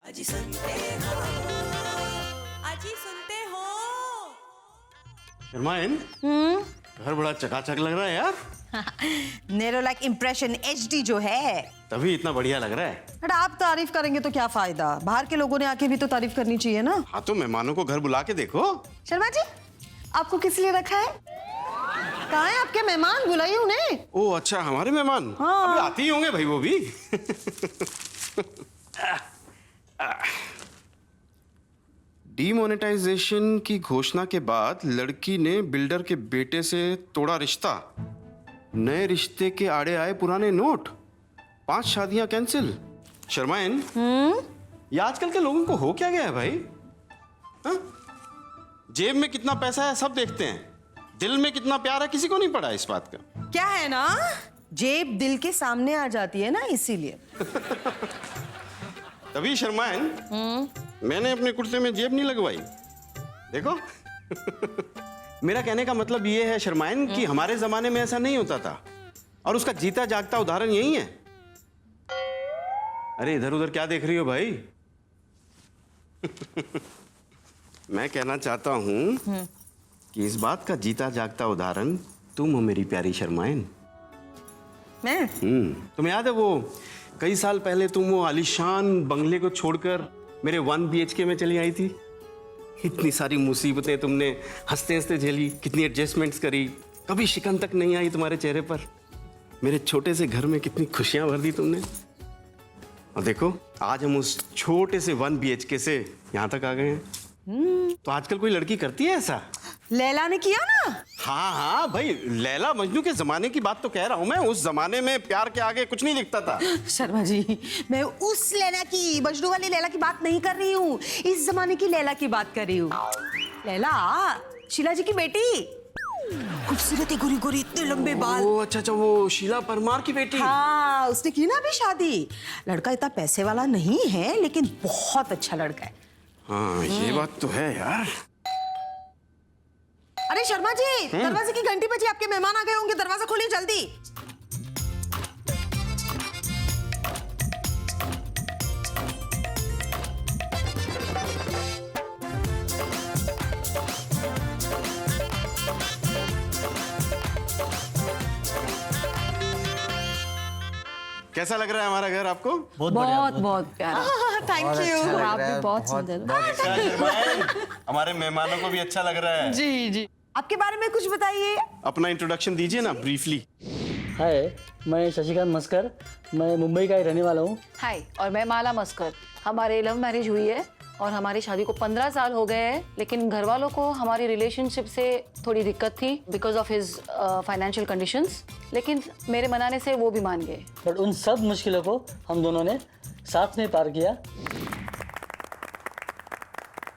अजी सुनते हो, अजी सुनते हो। शर्माइन, घर बड़ा चकाचक लग रहा है यार। नेरोलैक इम्प्रेशन HD जो है, तभी इतना बढ़िया लग रहा है। बट आप तारीफ करेंगे तो क्या फायदा, बाहर के लोगों ने आके भी तो तारीफ करनी चाहिए ना। हाँ तो मेहमानों को घर बुला के देखो। शर्मा जी, आपको किस लिए रखा है? कहाँ है आपके मेहमान, बुलाइए उन्हें। ओ अच्छा, हमारे मेहमान हाँ। अभी आते ही होंगे भाई वो भी। डीमोनेटाइजेशन की घोषणा के बाद लड़की ने बिल्डर के बेटे से तोड़ा रिश्ता। नए रिश्ते के आड़े आए पुराने नोट। 5 शादियां कैंसिल। शर्माइन, ये आजकल के लोगों को हो क्या गया है भाई? हाँ? जेब में कितना पैसा है सब देखते हैं, दिल में कितना प्यार है किसी को नहीं पड़ा इस बात का। क्या है ना, जेब दिल के सामने आ जाती है ना, इसीलिए। तभी शर्माइन, मैंने अपने कुर्ते में जेब नहीं लगवाई। देखो। मेरा कहने का मतलब ये है शर्माइन कि हमारे जमाने में ऐसा नहीं होता था, और उसका जीता जागता उदाहरण यही है। अरे इधर उधर क्या देख रही हो भाई? मैं कहना चाहता हूं कि इस बात का जीता जागता उदाहरण तुम हो मेरी प्यारी शर्माइन। मैं तुम्हें याद है वो कई साल पहले तुम वो आलीशान बंगले को छोड़कर मेरे 1 BHK में चली आई थी? इतनी सारी मुसीबतें तुमने हंसते हंसते झेली, कितनी एडजस्टमेंट्स करी, कभी शिकन तक नहीं आई तुम्हारे चेहरे पर। मेरे छोटे से घर में कितनी खुशियां भर दी तुमने। और देखो आज हम उस छोटे से 1 BHK से यहाँ तक आ गए हैं। तो आजकल कोई लड़की करती है ऐसा? लैला ने किया ना। हाँ हाँ भाई, लैला मजनू के जमाने की बात तो कह रहा हूं मैं। उस जमाने में प्यार के आगे कुछ नहीं दिखता था। शर्मा जी, मैं उस लैला की, मजनू वाली लैला की बात नहीं कर रही हूँ, इस जमाने की लैला की बात कर रही हूँ। लैला शीला जी की बेटी, खूबसूरत गोरी गोरी, इतने लंबे बाल। ओ अच्छा, वो शीला परमार की बेटी। हाँ, उसने की ना अभी शादी। लड़का इतना पैसे वाला नहीं है, लेकिन बहुत अच्छा लड़का है। हाँ ये बात तो है यार। अरे शर्मा जी, दरवाजे की घंटी बजी, आपके मेहमान आ गए होंगे, दरवाजा खोलिए जल्दी। कैसा लग रहा है हमारा घर आपको? बहुत बढ़िया, बहुत प्यारा। Thank you. और आप भी बहुत सुंदर हो। हमारे मेहमानों को भी अच्छा लग रहा है। जी जी, आपके बारे में कुछ बताइए। अपना इंट्रोडक्शन दीजिए ना ब्रीफली। हाय, मैं शशिकांत मस्कर, मैं मुंबई का ही रहने वाला हूँ। हाय, और मैं माला मस्कर। हमारे लव मैरिज हुई है और हमारी शादी को 15 साल हो गए हैं, लेकिन घर वालों को हमारी रिलेशनशिप से थोड़ी दिक्कत थी because of his financial conditions, लेकिन मेरे मनाने से वो भी मान गए। बट उन सब मुश्किलों को हम दोनों ने साथ में पार किया।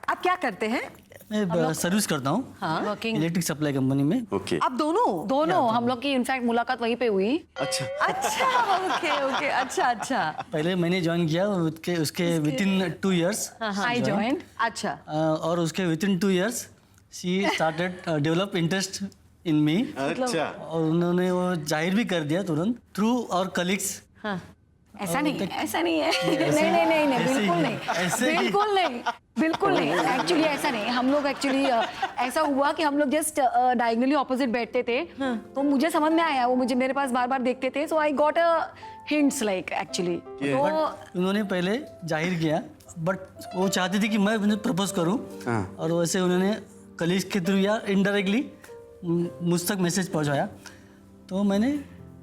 आप क्या करते हैं? मैं सर्विस करता हूँ वर्किंग इलेक्ट्रिक सप्लाई कंपनी में। ओके। आप दोनों? दोनों हम लोग की इनफैक्ट मुलाकात वहीं पे हुई। अच्छा। अच्छा, ओके ओके, अच्छा अच्छा। पहले मैंने ज्वाइन किया, उसके विदिन 2 years आई जॉइंड। अच्छा, और उसके within 2 years she started develop interest in me. अच्छा। और उन्होंने वो जाहिर भी कर दिया तुरंत थ्रू और कलीग्स। ऐसा नहीं है, ऐसा नहीं है। नहीं, बिल्कुल नहीं, बिल्कुल नहीं, बिल्कुल नहीं। एक्चुअली ऐसा नहीं, हम लोग एक्चुअली ऐसा हुआ कि हम लोग जस्ट डायगोनली ऑपोजिट बैठते थे, तो मुझे समझ में आया, वो मुझे मेरे पास बार बार देखते थे, so I got a hints like actually. तो उन्होंने पहले जाहिर किया, बट वो चाहती थी कि मैं उन्हें प्रपोज करूं। और वैसे उन्होंने कलीग्स के थ्रू या इनडायरेक्टली मुझ तक मैसेज पहुंचाया, तो मैंने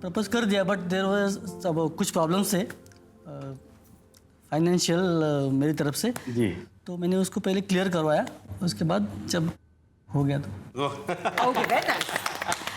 प्रपोज कर दिया। बट देयर वाज कुछ प्रॉब्लम्स थे फाइनेंशियल मेरी तरफ से जी। तो मैंने उसको पहले क्लियर करवाया, उसके बाद जब हो गया तो ओके, वेरी नाइस।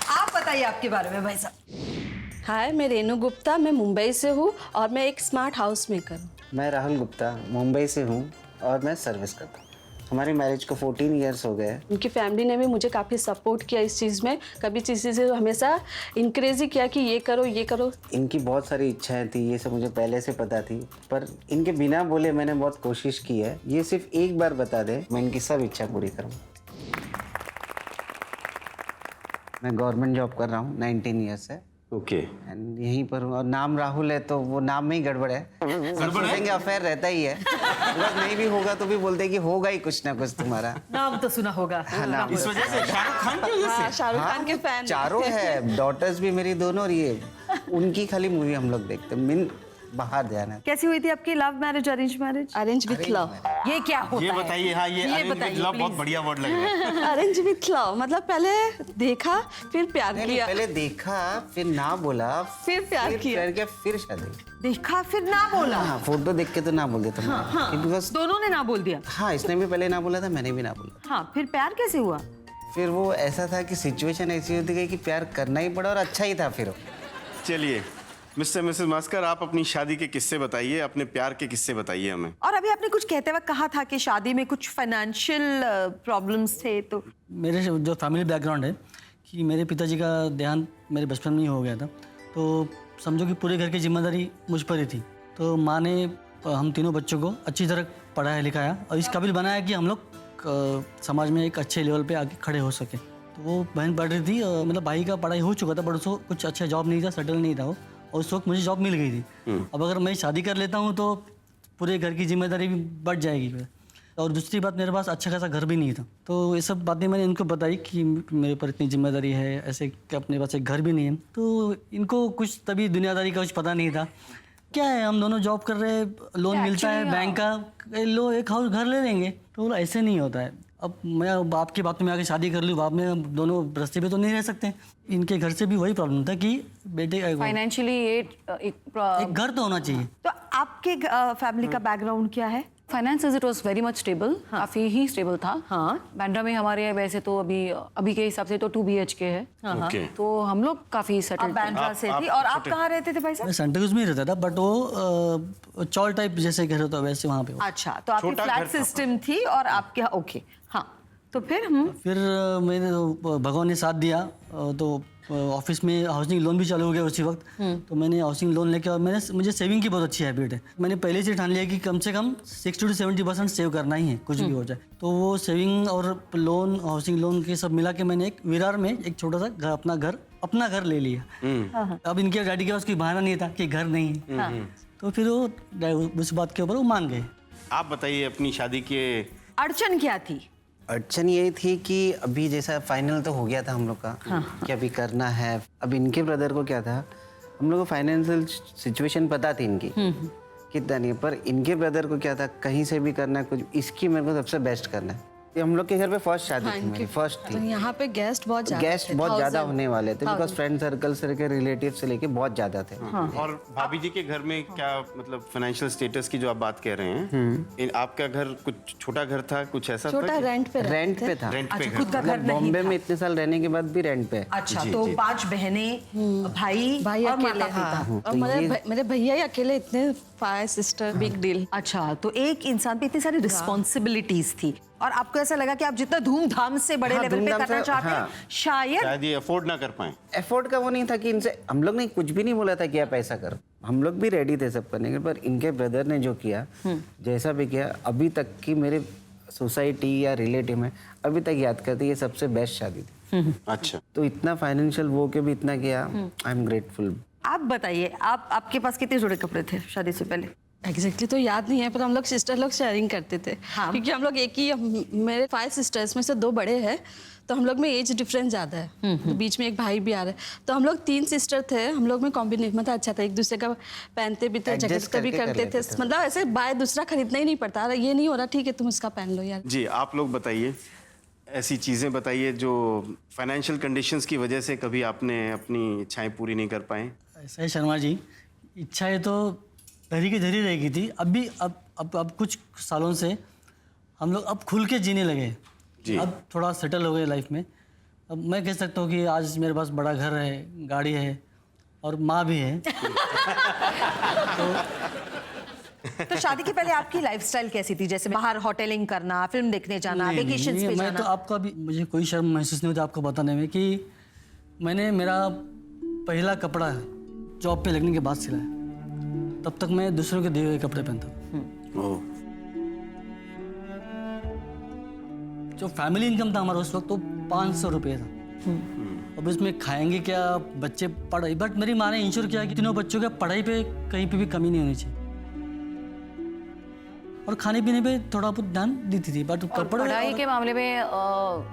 आप बताइए आपके बारे में भाई साहब। हाय, मैं रेनू गुप्ता, मैं मुंबई से हूँ और मैं एक स्मार्ट हाउस मेकर हूँ। मैं राहुल गुप्ता, मुंबई से हूँ और मैं सर्विस करता हूँ। हमारी मैरिज को 14 इयर्स हो गए। उनकी फैमिली ने भी मुझे काफ़ी सपोर्ट किया इस चीज़ में, कभी चीज़ें से हमेशा इंकरेज ही किया कि ये करो ये करो। इनकी बहुत सारी इच्छाएं थी, ये सब मुझे पहले से पता थी, पर इनके बिना बोले मैंने बहुत कोशिश की है। ये सिर्फ एक बार बता दे, मैं इनकी सब इच्छा पूरी करूँ। मैं गवर्नमेंट जॉब कर रहा हूँ 19 ईयर्स से। ओके एंड यहीं पर हूँ। और नाम राहुल है तो वो नाम में ही गड़बड़ है। सोचेंगे अफेयर रहता ही है, अगर नहीं भी होगा तो भी बोलते हैं कि होगा ही कुछ ना कुछ तुम्हारा। नाम तो सुना होगा। हाँ, नाम इस वजह से शाहरुख खान की वजह से शाहरुख खान के फैन चारों है, डॉटर्स भी मेरी दोनों, और ये उनकी खाली मूवी हम लोग देखते हैं। मिन बाहर जाना है। कैसी हुई थी आपकी love marriage arrange marriage? Arrange with love. ये क्या होता ये है? बताइए। हाँ, ये arrange with बताइए, love बहुत please। बढ़िया वर्ड लग रहा है। अरेंज विथ लव मतलब पहले देखा फिर प्यार नहीं, किया, पहले देखा फिर ना बोला, फिर प्यार किया। फिर फिर शादी। देखा फिर ना बोला। हाँ, फोटो देख के तो ना बोल देता मैं, बिकॉज दोनों ने ना बोल दिया। हाँ, इसने भी पहले ना बोला था, मैंने भी ना बोला। हाँ, फिर प्यार कैसे हुआ? फिर वो ऐसा था कि सिचुएशन ऐसी होती गई कि प्यार करना ही पड़ा, और अच्छा ही था फिर वो। चलिए मिस्टर मिसेस मास्कर, आप अपनी शादी के किस्से बताइए, अपने प्यार के किस्से बताइए हमें। और अभी आपने कुछ कहते वक्त कहा था कि शादी में कुछ फाइनेंशियल प्रॉब्लम्स थे, तो मेरे जो फैमिली बैकग्राउंड है कि मेरे पिताजी का देहांत मेरे बचपन में ही हो गया था, तो समझो कि पूरे घर की जिम्मेदारी मुझ पर ही थी। तो माँ ने हम तीनों बच्चों को अच्छी तरह पढ़ाया लिखाया और इस काबिल बनाया कि हम लोग समाज में एक अच्छे लेवल पे आगे खड़े हो सके। तो वो बहन पढ़ रही थी, मतलब भाई का पढ़ाई हो चुका था, बट उसको कुछ अच्छा जॉब नहीं था, सेटल नहीं था वो, और उस वक्त मुझे जॉब मिल गई थी। अब अगर मैं शादी कर लेता हूँ तो पूरे घर की जिम्मेदारी भी बढ़ जाएगी। और दूसरी बात, मेरे पास अच्छा खासा घर भी नहीं था। तो ये सब बातें मैंने इनको बताई कि मेरे पर इतनी जिम्मेदारी है, ऐसे कि अपने पास एक घर भी नहीं है। तो इनको कुछ तभी दुनियादारी का कुछ पता नहीं था। क्या है, हम दोनों जॉब कर रहे हैं, लोन मिलता है बैंक का, लो एक हाउस घर ले लेंगे। तो बोला ऐसे नहीं होता है। अब मैं बाप की बात में आके शादी कर लूँ, बाप में हम दोनों रास्ते पे तो नहीं रह सकते। इनके घर से भी वही प्रॉब्लम था कि बेटे फाइनेंशियली एक घर तो होना चाहिए। तो आपके फैमिली का बैकग्राउंड क्या है? Finances it was very much stable, काफी ही स्टेबल था। हाँ। बांद्रा में हमारे वैसे तो अभी के हिसाब से तो 2 BHK है। ओके। तो हम लोग काफी आप सेटल्ड थे। बांद्रा से थी, और आप कहाँ रहते थे भाई साहब? मैं सेंटा क्रूज में ही रहता था, बट वो चौल टाइप जैसे घर होता है वैसे वहाँ पे। अच्छा, तो आपकी छोटा फ्लैट घर था। सिस्टम थी और आपके, ओके, हाँ। तो फिर फिर मैंने भगवान ने साथ दिया, तो ऑफिस में हाउसिंग लोन भी चालू हो गया उसी वक्त। तो मैंने हाउसिंग लोन लेके, और मुझे सेविंग की बहुत अच्छी हैबिट है। मैंने पहले से ठान लिया कि कम से कम 60 to 70% सेव करना ही है, कुछ भी हो जाए। तो वो सेविंग और लोन, हाउसिंग लोन के सब मिला के मैंने एक विरार में एक छोटा सा घर, अपना घर ले लिया। अब इनके डैडी के पास कोई बहाना नहीं था कि घर नहीं है। तो फिर वो उस बात के ऊपर वो मान गए। आप बताइए अपनी शादी के। अड़चन क्या थी? अड़चन ये थी कि अभी जैसा फाइनल तो हो गया था हम लोग का, कि अभी करना है। अब इनके ब्रदर को क्या था, हम लोग को फाइनेंशियल सिचुएशन पता थी इनकी कितना नहीं, पर इनके ब्रदर को क्या था, कहीं से भी करना है कुछ, इसकी मेरे को सबसे बेस्ट करना है। ये हम लोग के घर पे फर्स्ट शादी थी मेरी, फर्स्ट तो थी। यहाँ पे गेस्ट बहुत ज्यादा होने वाले थे, बिकॉज फ्रेंड सर्कल से लेकर रिलेटिव से लेके बहुत ज्यादा थे। और भाभी जी के घर में क्या, मतलब फाइनेंशियल स्टेटस की जो आप बात कह रहे हैं, आपका घर कुछ छोटा घर था, कुछ ऐसा छोटा था? रेंट पे रेंट पे था। रेंट पे अच्छा, घर खुद का घर नहीं बॉम्बे था। में इतने साल रहने के बाद भी रेंट पे। अच्छा, तो 5 बहनें, भाई और अकेले, माता पिता। और मेरे भैया ही अकेले, इतने 5 सिस्टर, बिग डील। अच्छा, तो एक इंसान पे इतनी सारी रिस्पॉन्सिबिलिटीज थी, और आपको ऐसा लगा कि आप जितना धूमधाम से बड़े हाँ, लेवल पे धूमधाम करना से, चाहते हैं, हाँ। शायद शायद ये अफोर्ड ना कर पाए। एफोर्ड का वो नहीं था कि इनसे, हम लोग ने कुछ भी नहीं बोला था कि आप ऐसा करो, हम लोग भी रेडी थे सब करने के, पर इनके ब्रदर ने जो किया, जैसा भी किया, अभी तक की मेरे सोसाइटी या रिलेटिव में अभी तक याद करते, ये सबसे बेस्ट शादी थी। अच्छा, तो इतना फाइनेंशियल वो के भी इतना किया, आई एम ग्रेटफुल। आप बताइए, आपके पास कितने जोड़े कपड़े थे शादी से पहले? एग्जैक्टली तो याद नहीं है, पर हम लोग सिस्टर लोग शेयरिंग करते थे। हाँ। क्योंकि हम लोग एक ही, मेरे 5 सिस्टर्स में से 2 बड़े हैं, तो हम लोग में एज डिफरेंस ज़्यादा है, तो बीच में एक भाई भी आ रहा है। तो हम लोग 3 सिस्टर थे, हम लोग में कॉम्बिनेशन मतलब अच्छा था, एक दूसरे का पहनते भी थे, Adjust जैकेट भी करके कर करते लेते थे, थे। मतलब ऐसे बाय दूसरा खरीदना ही नहीं पड़ता, ये नहीं हो रहा ठीक है तुम इसका पहन लो यार। जी आप लोग बताइए, ऐसी चीज़ें बताइए जो फाइनेंशियल कंडीशंस की वजह से कभी आपने अपनी इच्छाएं पूरी नहीं कर पाए। ऐसा है शर्मा जी, इच्छाएं तो धरी की धरी रहेगी थी। अभी अब कुछ सालों से हम लोग अब खुल के जीने लगे, अब थोड़ा सेटल हो गए लाइफ में। अब मैं कह सकता हूँ कि आज मेरे पास बड़ा घर है, गाड़ी है और माँ भी है। तो शादी के पहले आपकी लाइफस्टाइल कैसी थी? जैसे बाहर होटलिंग करना, फिल्म देखने जाना, वेकेशंस पे मैं जाना? तो आपका भी, मुझे कोई शर्म महसूस नहीं होता आपको बताने में कि मैंने मेरा पहला कपड़ा जॉब पे लगने के बाद सिलाया। तब तक मैं दूसरों के दिए हुए कपड़े पहनता हूँ। जो फैमिली इनकम था हमारा उस वक्त तो 500 रुपये था, अब इसमें खाएंगे क्या, बच्चे पढ़ाई, बट मेरी माँ ने इंश्योर किया कि तीनों बच्चों के पढ़ाई पे कहीं पे भी कमी नहीं होनी चाहिए और खाने पीने पे थोड़ा बहुत ध्यान देती थी, बट और पढ़ाई के मामले में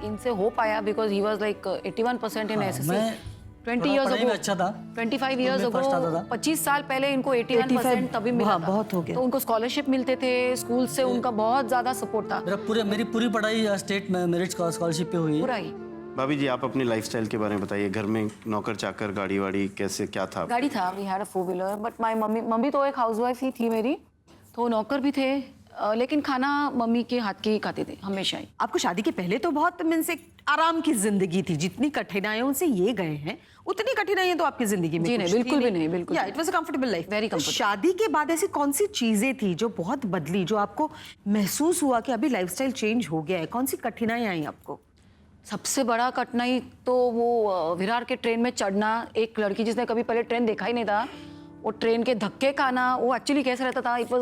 इनसे हो पाया because he was like 81% in SSC. मैं 20 थोड़ा years पढ़ाई ago, में अच्छा था, 25 years मैं first आता ago, था। 25 साल पहले इनको 81% तभी मिला था। बहुत हो गया। तो उनको स्कॉलरशिप मिलते थे, स्कूल से उनका बहुत ज्यादा सपोर्ट था। मेरी पूरी पढ़ाई स्टेट में मेरिट स्कॉलरशिप पे हुई है। पूरा ही भाभी जी, आप अपनी लाइफस्टाइल के बारे में बताइए। घर में नौकर चाकर, गाड़ी वाड़ी कैसे, क्या था? गाड़ी था, we had a 4-wheeler, but my mummy तो एक हाउसवाइफ ही थी मेरी, तो नौकर भी थे, लेकिन खाना मम्मी के हाथ के ही खाते थे हमेशा ही। आपको शादी के पहले तो बहुत मीन से आराम की जिंदगी थी, जितनी कठिनाइयों से ये गए हैं उतनी कठिनाइयां तो आपकी जिंदगी में जी कुछ नहीं, थी बिल्कुल भी नहीं, बिल्कुल या नहीं। It was a comfortable life, Very comfortable। शादी के बाद ऐसी कौन सी चीजें थी जो बहुत बदली, जो आपको महसूस हुआ कि अभी लाइफस्टाइल चेंज हो गया है? कौन सी कठिनाइयां आई आपको? सबसे बड़ा कठिनाई तो वो विरार के ट्रेन में चढ़ना, एक लड़की जिसने कभी पहले ट्रेन देखा ही नहीं था, वो ट्रेन के धक्के खाना, वो एक्चुअली कैसे रहता था, इट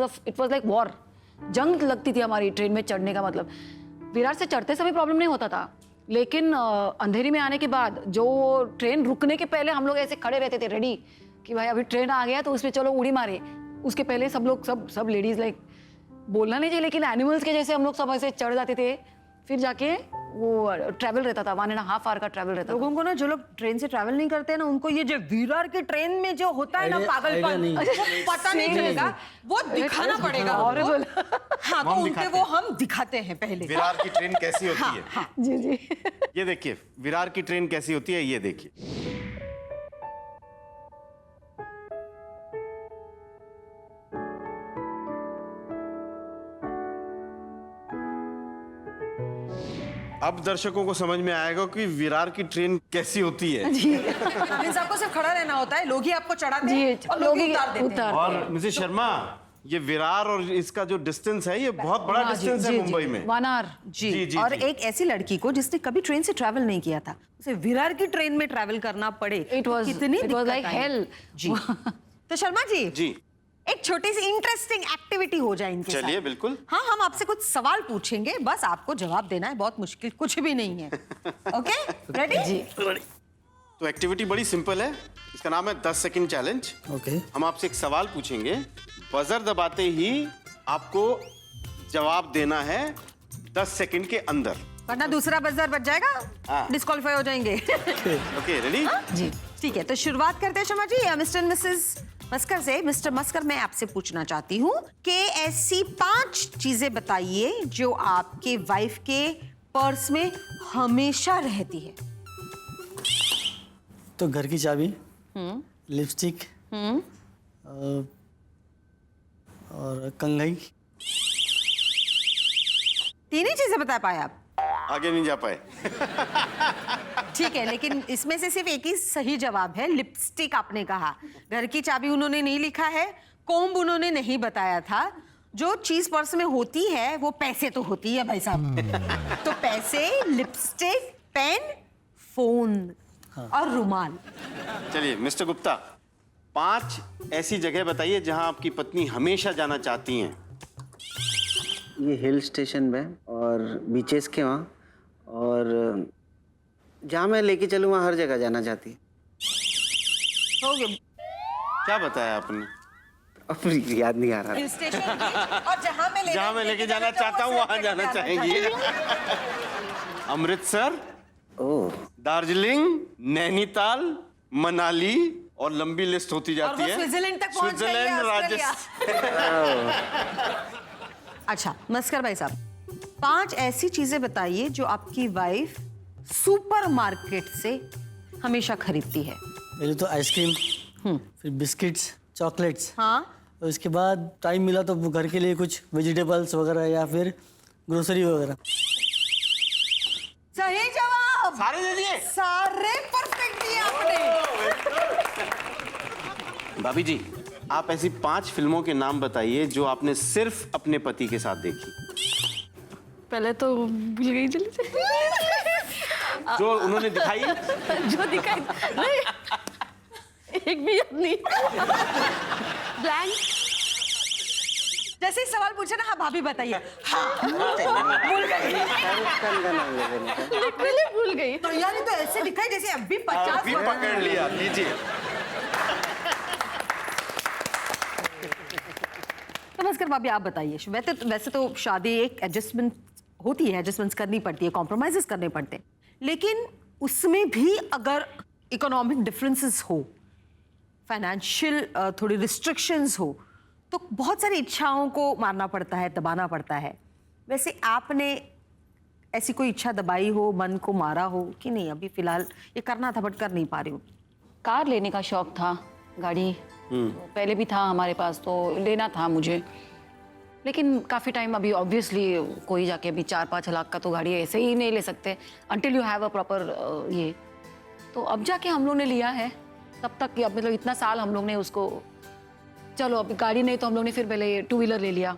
वाज लाइक वॉर, जंग लगती थी हमारी ट्रेन में चढ़ने का। मतलब विरार से चढ़ते समय प्रॉब्लम नहीं होता था, लेकिन अंधेरी में आने के बाद जो ट्रेन रुकने के पहले हम लोग ऐसे खड़े रहते थे रेडी कि भाई अभी ट्रेन आ गया तो उसमें चलो उड़ी मारे। उसके पहले सब लोग सब लेडीज लाइक बोलना नहीं चाहिए लेकिन एनिमल्स के जैसे हम लोग सब ऐसे चढ़ जाते थे। फिर जाके वो ट्रैवल रहता था, 1.5 hour का ट्रैवल रहता था। लोगों को ना, जो लोग ट्रेन से ट्रैवल नहीं करते ना, उनको ये जो विरार के ट्रेन में जो होता है ना पागलपन, वो पता नहीं चलेगा, वो दिखाना पड़ेगा Horrible। हाँ, तो उनके वो हम दिखाते हैं पहले। विरार की ट्रेन कैसी होती है? हाँ। जी जी। ये देखिए विरार की ट्रेन कैसी होती है, ये देखिए। अब दर्शकों को समझ में आएगा कि विरार की ट्रेन कैसी होती है। मीन्स आपको सिर्फ खड़ा रहना होता है, लोग ही आपको चढ़ाते जी, हैं और लोग ही उतार देते हैं। उतार। और मिसेस शर्मा, ये विरार और इसका जो डिस्टेंस है, ये बहुत बड़ा डिस्टेंस है मुंबई में। 1 hour। जी, और एक ऐसी लड़की को जिसने कभी ट्रेन से ट्रैवल नहीं किया था, उसे विरार की ट्रेन में ट्रैवल करना पड़े, It was- कितनी it was दिक्कत like आई। hell। जी। तो शर्मा जी, जी एक छोटी सी इंटरेस्टिंग एक्टिविटी हो जाए इनके चलिए, साथ। बिल्कुल। हाँ, हम आपसे कुछ सवाल पूछेंगे, बस आपको जवाब देना है, बहुत मुश्किल कुछ भी नहीं है। Okay, ready? जी। तो एक्टिविटी बड़ी सिंपल है, इसका नाम है 10 सेकंड चैलेंज। ओके, हम आपसे एक सवाल पूछेंगे, बजर दबाते ही आपको जवाब देना है 10 सेकंड के अंदर। वरना दूसरा बजर बच जाएगा, हाँ। डिस्क्वालीफाई हो जाएंगे। Okay, ready? जी, ठीक है, तो शुरुआत करते हैं Sharma ji. Mister and Mrs मस्कर से। मिस्टर मस्कर, मैं आपसे पूछना चाहती हूँ कि ऐसी 5 चीजें बताइए जो आपके वाइफ के पर्स में हमेशा रहती है। तो घर की चाबी, लिपस्टिक और कंघी। 3 ही चीजें बता पाए आप? आगे नहीं जा पाए। ठीक है, लेकिन इसमें से सिर्फ एक ही सही जवाब है, लिपस्टिक आपने कहा। घर की चाबी उन्होंने नहीं लिखा है, कोम्ब उन्होंने नहीं बताया था। जो चीज पर्स में होती है वो पैसे तो होती है भाई साहब। तो पैसे, लिपस्टिक, पेन, फोन और रुमाल। चलिए मिस्टर गुप्ता, 5 ऐसी जगह बताइए जहां आपकी पत्नी हमेशा जाना चाहती हैं। ये हिल स्टेशन में और बीचेस के वहाँ, और जहाँ मैं लेके चलूँ वहाँ हर जगह जाना चाहती है। हो गया। क्या बताया आपने? अब याद नहीं आ रहा। हिल स्टेशन और जहां मैं लेके जाना चाहता हूँ वहां जाना चाहेंगी। अमृतसर, ओह, दार्जिलिंग, नैनीताल, मनाली, और लंबी लिस्ट होती जाती वो है। स्विट्जरलैंड तक पहुंच गई है, राजस्थान। अच्छा मस्कर भाई साहब, 5 ऐसी चीजें बताइए जो आपकी वाइफ सुपरमार्केट से हमेशा खरीदती है। पहले तो आइसक्रीम, फिर बिस्किट्स, चॉकलेट्स, हाँ, और उसके बाद टाइम मिला तो वो घर के लिए कुछ वेजिटेबल्स वगैरह या फिर ग्रोसरी वगैरह। सही जवाब। सारे दे दिए? सारे परफेक्ट दिए आपने। भाभी जी, आप ऐसी 5 फिल्मों के नाम बताइए जो आपने सिर्फ अपने पति के साथ देखी। पहले तो भूल गई जल्दी से। जो उन्होंने दिखाई। जो दिखाई नहीं, एक भी याद नहीं। ब्लैंक। जैसे ही सवाल पूछा ना, हाँ भाभी बताइए। हाँ भूल गई, शाहरुख खान का नाम ले देने का। लिटरली भूल गई। तो यार ये तो ऐसे दिखाई जैसे अभी 50 अभी पकड़ लिया, लीजिए। तो बस कर भाभी आप बताइए, वैसे तो शादी एक एडजस्टमेंट होती है, एडजस्टमेंट्स करनी पड़ती है, कॉम्प्रोमाइजेस करने पड़ते हैं, लेकिन उसमें भी अगर इकोनॉमिक डिफरेंसेस हो, फाइनेंशियल थोड़ी रिस्ट्रिक्शंस हो, तो बहुत सारी इच्छाओं को मारना पड़ता है, दबाना पड़ता है। वैसे आपने ऐसी कोई इच्छा दबाई हो, मन को मारा हो कि नहीं? अभी फिलहाल ये करना था बट कर नहीं पा रही हूँ। कार लेने का शौक था, गाड़ी पहले भी था हमारे पास, तो लेना था मुझे, लेकिन काफ़ी टाइम अभी ऑब्वियसली कोई जाके अभी 4-5 लाख का तो गाड़ी ऐसे ही नहीं ले सकते until you have a proper ये। तो अब जाके हम लोग ने लिया है, तब तक मतलब इतना साल हम लोग ने उसको, चलो अभी गाड़ी नहीं तो हम लोग ने फिर पहले 2 व्हीलर ले लिया।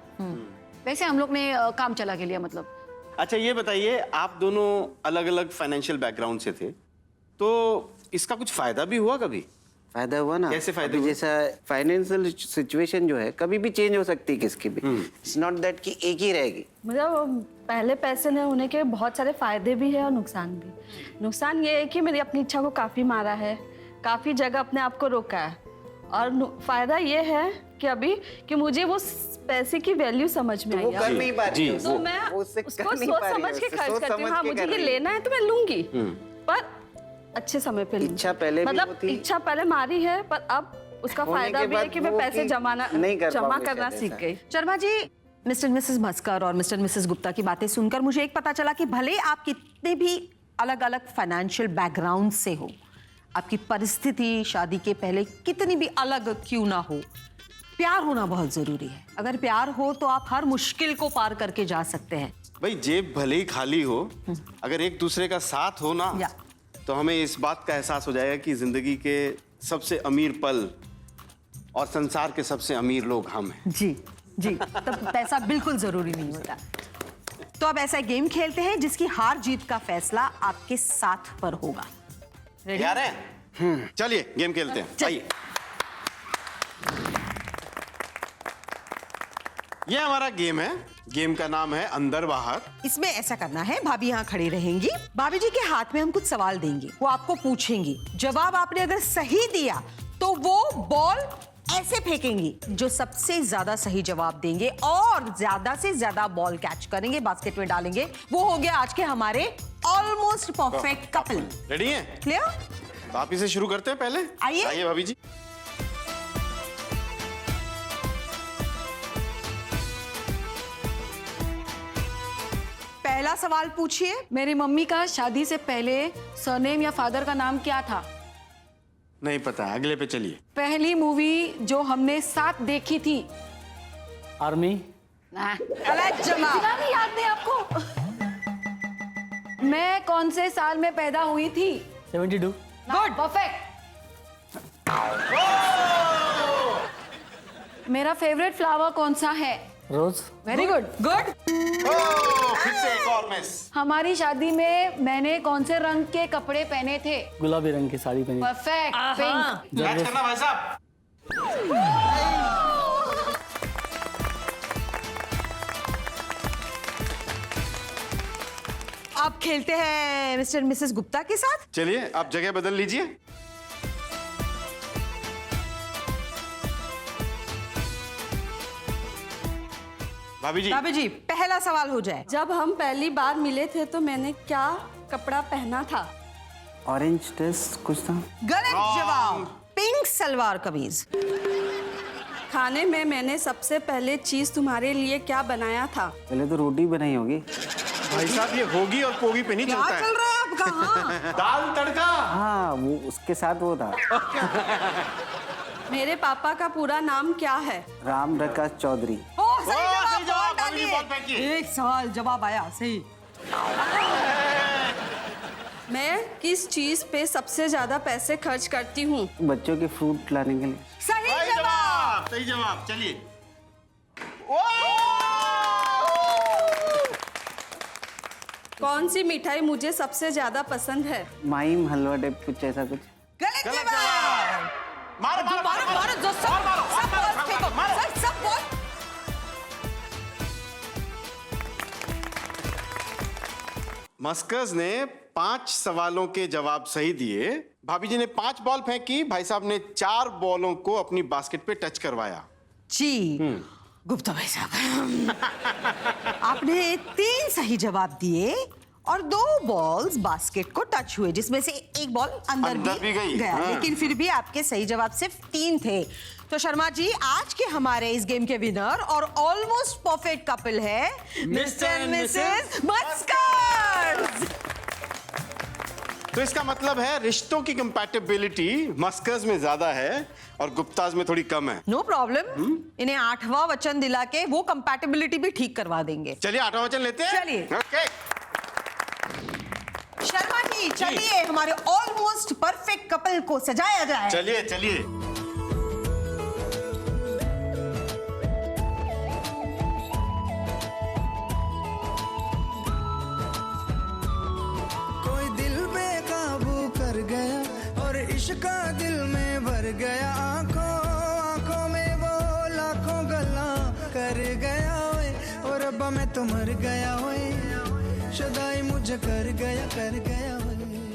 वैसे हम लोग ने काम चला के लिया मतलब। अच्छा ये बताइए, आप दोनों अलग अलग फाइनेंशियल बैकग्राउंड से थे, तो इसका कुछ फायदा भी हुआ कभी? फायदा हुआ ना। कैसे फायदा अभी हुआ? जैसा फाइनेंशियल सिचुएशन जो है कभी भी चेंज हो सकती है किसकी भी। इट्स नॉट दैट कि एक ही रहेगी। मतलब पहले पैसे न होने के बहुत सारे फायदे भी है और नुकसान भी। नुकसान ये है कि मेरी अपनी इच्छा को काफ़ी मारा है, काफ़ी जगह अपने आप को रोका है, और फायदा ये है कि अभी कि मुझे वो पैसे की वैल्यू समझ में आई वो है। कर नहीं पा रही है, तो मैं उसको सोच समझ के खर्च करती हूँ। हाँ मुझे ये लेना है तो मैं लूंगी, पर अच्छे समय पे लूंगी। इच्छा पहले भी मतलब होती, इच्छा पहले मारी है, पर अब उसका होने फायदा के भी है बाद कि मैं वो पैसे कि जमा करना सीख गई। शर्मा जी, मिस्टर मिसेस मस्कर और मिस्टर मिसेस गुप्ता की बातें सुनकर मुझे एक पता चला कि भले आप कितने भी अलग अलग फाइनेंशियल बैकग्राउंड से हो, आपकी परिस्थिति शादी के पहले कितनी भी अलग क्यों ना हो, प्यार होना बहुत जरूरी है। अगर प्यार हो तो आप हर मुश्किल को पार करके जा सकते हैं। भाई जेब भले ही खाली हो, अगर एक दूसरे का साथ हो ना, या। तो हमें इस बात का एहसास हो जाएगा कि जिंदगी के सबसे अमीर पल और संसार के सबसे अमीर लोग हम हैं। जी जी, तब पैसा बिल्कुल जरूरी नहीं होता। तो अब ऐसा गेम खेलते हैं जिसकी हार जीत का फैसला आपके साथ पर होगा। रेडी? तैयार हैं? चलिए गेम खेलते हैं, आइए। ये हमारा गेम है, गेम का नाम है अंदर बाहर। इसमें ऐसा करना है, भाभी यहाँ खड़ी रहेंगी, भाभी जी के हाथ में हम कुछ सवाल देंगे, वो आपको पूछेंगी, जवाब आपने अगर सही दिया तो वो बॉल ऐसे फेंकेंगी, जो सबसे ज्यादा सही जवाब देंगे और ज्यादा से ज्यादा बॉल कैच करेंगे, बास्केट में डालेंगे, वो हो गया आज के हमारे ऑलमोस्ट परफेक्ट कपल। रेडी हैं? क्लियर? तो आप इसे शुरू करते हैं पहले। आइए भाभी जी। पहला सवाल पूछिए। मेरी मम्मी का शादी से पहले सरनेम या फादर का नाम क्या था? नहीं पता, अगले पे चलिए। पहली मूवी जो हमने साथ देखी थी? आर्मी। गलत जवाब। इतना भी याद नहीं आपको? मैं कौन से साल में पैदा हुई थी? 72। Good, perfect. मेरा फेवरेट फ्लावर कौन सा है? रोज। Very good. गुड। फिर से एक और मिस। हमारी शादी में मैंने कौन से रंग के कपड़े पहने थे? गुलाबी रंग की साड़ी पहनी। Perfect, pink. कैच करना भाई साहब। आप खेलते हैं मिस्टर मिसेस गुप्ता के साथ। चलिए आप जगह बदल लीजिए। भाभी जी। भाभी जी, पहला सवाल हो जाए। जब हम पहली बार मिले थे तो मैंने क्या कपड़ा पहना था? ऑरेंज ड्रेस कुछ था। गलत जवाब। पिंक सलवार कमीज। खाने में मैंने सबसे पहले चीज तुम्हारे लिए क्या बनाया था? पहले तो रोटी बनाई होगी। भाई साहब ये होगी और पोगी पे नहीं क्या चलता चल है। रहा है आपका? हाँ। दाल तड़का। हाँ वो उसके साथ वो था। मेरे पापा का पूरा नाम क्या है? राम प्रकाश चौधरी। ओ, सही जवाब, सही जवाब, बॉल डालिए। भाभी, बॉल फेंकिए। एक सवाल जवाब आया सही। मैं किस चीज पे सबसे ज्यादा पैसे खर्च करती हूँ? बच्चों के फ्रूट लाने के लिए। सही सही जवाब। जवाब, सही जवाब। चलिए। कौन सी मिठाई मुझे सबसे ज्यादा पसंद है? माइम हलवा टाइप कुछ ऐसा कुछ। गलत गलत जवाब। जवाब। मारो मारो मारो मारो जो सब मारो, सब बॉल फेंको। मारो। सर, सब बॉल। मस्कर्स ने 5 सवालों के जवाब सही दिए। भाभी जी ने 5 बॉल फेंकी, भाई साहब ने 4 बॉलों को अपनी बास्केट पे टच करवाया। जी गुप्ता भाई साहब, आपने 3 सही जवाब दिए और 2 बॉल्स बास्केट को टच हुए, जिसमें से एक बॉल अंदर भी गया। हाँ। लेकिन फिर भी आपके सही जवाब सिर्फ 3 थे। तो शर्मा जी आज के हमारे इस गेम के विनर और ऑलमोस्ट परफेक्ट कपल है मिस्टर एंड मिसेस मस्कर्स। तो इसका मतलब है रिश्तों की कंपैटिबिलिटी मस्कर्स में ज्यादा है और गुप्ताज में थोड़ी कम है। नो प्रॉब्लम, इन्हें 8वां वचन दिला के वो कंपैटिबिलिटी भी ठीक करवा देंगे। चलिए 8वां वचन लेते हैं। चलिए। ओके। शर्मा जी चलिए हमारे ऑलमोस्ट परफेक्ट कपल को सजाया जाए। चलिए चलिए। कोई दिल बेकाबू कर गया और इश्क का दिल में भर गया, आंखों में वो लाखों गल्ला कर गया ओए, और रब्बा मैं तो मर गया ओए, शुदाई मुझे कर गया ओए।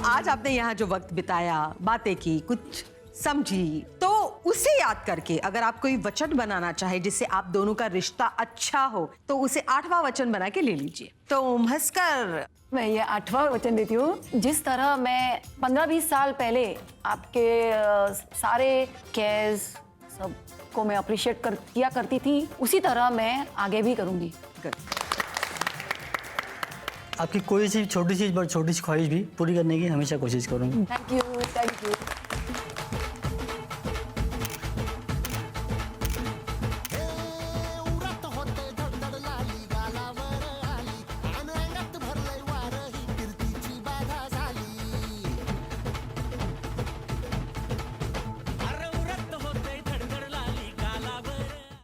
आज आपने यहाँ जो वक्त बिताया, बातें की, कुछ समझी, तो उसे याद करके अगर आप कोई वचन बनाना चाहे जिससे आप दोनों का रिश्ता अच्छा हो, तो उसे 8वां वचन बना के ले लीजिए। तो मस्कर, मैं ये 8वां वचन देती हूँ। जिस तरह मैं 15-20 साल पहले आपके सारे केयर्स सबको मैं अप्रिशिएट किया करती थी, उसी तरह मैं आगे भी करूँगी। आपकी कोई सी छोटी सी ख्वाहिश भी पूरी करने की हमेशा कोशिश करूँगी। Thank you.